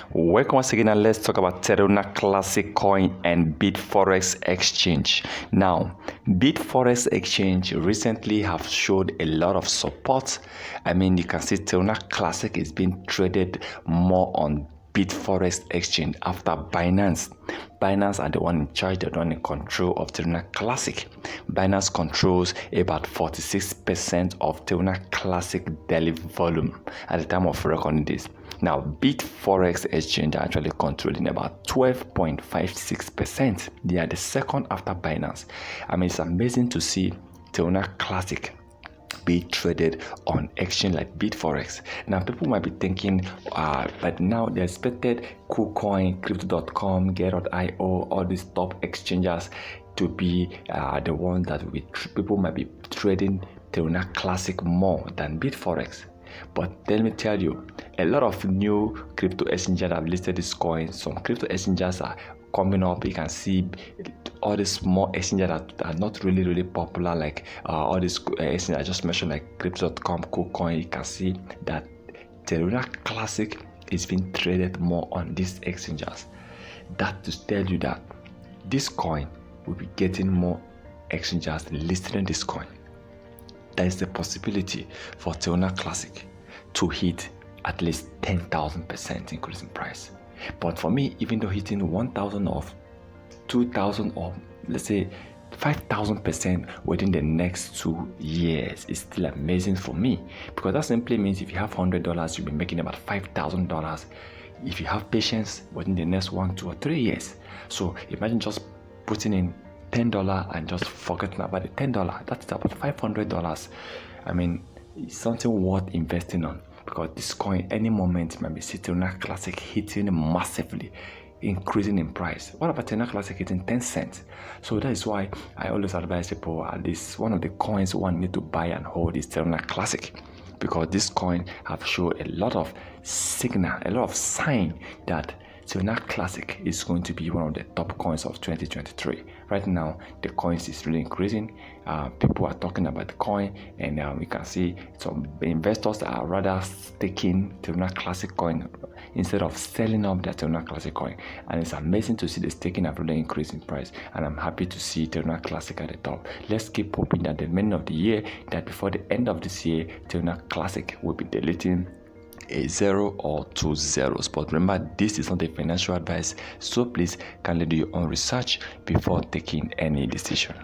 Welcome once again, and let's talk about Terra Classic Coin and Bitforex Exchange. Now, Bitforex Exchange recently have showed a lot of support. I mean, you can see Terra Classic is being traded more on Bitforex Exchange after Binance. Binance are the one in charge, they're the one in control of Terra Classic. Binance controls about 46% of Terra Classic daily volume at the time of recording this. Now, Bitforex Exchange are actually controlling about 12.56%. They are the second after Binance. I mean, it's amazing to see Terra Classic be traded on exchange like Bitforex. Now, people might be thinking, but now they expected Kucoin, Crypto.com, Get.io, all these top exchanges to be the ones that people might be trading Terra Classic more than Bitforex. But let me tell you, a lot of new crypto exchanges have listed this coin. Some crypto exchanges are coming up. You can see all these small exchanges that are not really popular, like all these exchanges I just mentioned, like Crypto.com, Kucoin. You can see that Terra Classic is being traded more on these exchanges. That to tell you that this coin will be getting more exchanges listing this coin. There is the possibility for Terra Classic to hit at least 10,000% increase in price. But for me, even though hitting 1,000 or 2,000 or let's say 5,000% within the next 2 years is still amazing for me, because that simply means if you have $100, you'll be making about $5,000 if you have patience within the next 1, 2, or 3 years. So imagine just putting in $10 and just forgetting about the $10. That's about $500. I mean, it's something worth investing on, because this coin any moment might be sitting Terra Classic hitting massively, increasing in price. What about Terra Classic hitting 10 cents? So that is why I always advise people, at least one of the coins one need to buy and hold is Terra Classic, because this coin have shown a lot of signal, a lot of sign that Terra Classic is going to be one of the top coins of 2023. Right now, the coins is really increasing. People are talking about the coin, and we can see some investors are rather staking Terra Classic coin instead of selling up their Terra Classic coin. And it's amazing to see the staking have really increased in price. And I'm happy to see Terra Classic at the top. Let's keep hoping that the end of the year, that before the end of this year, Terra Classic will be deleting a 0 or 2 zeros. But remember, this is not a financial advice, so please kindly do your own research before taking any decision.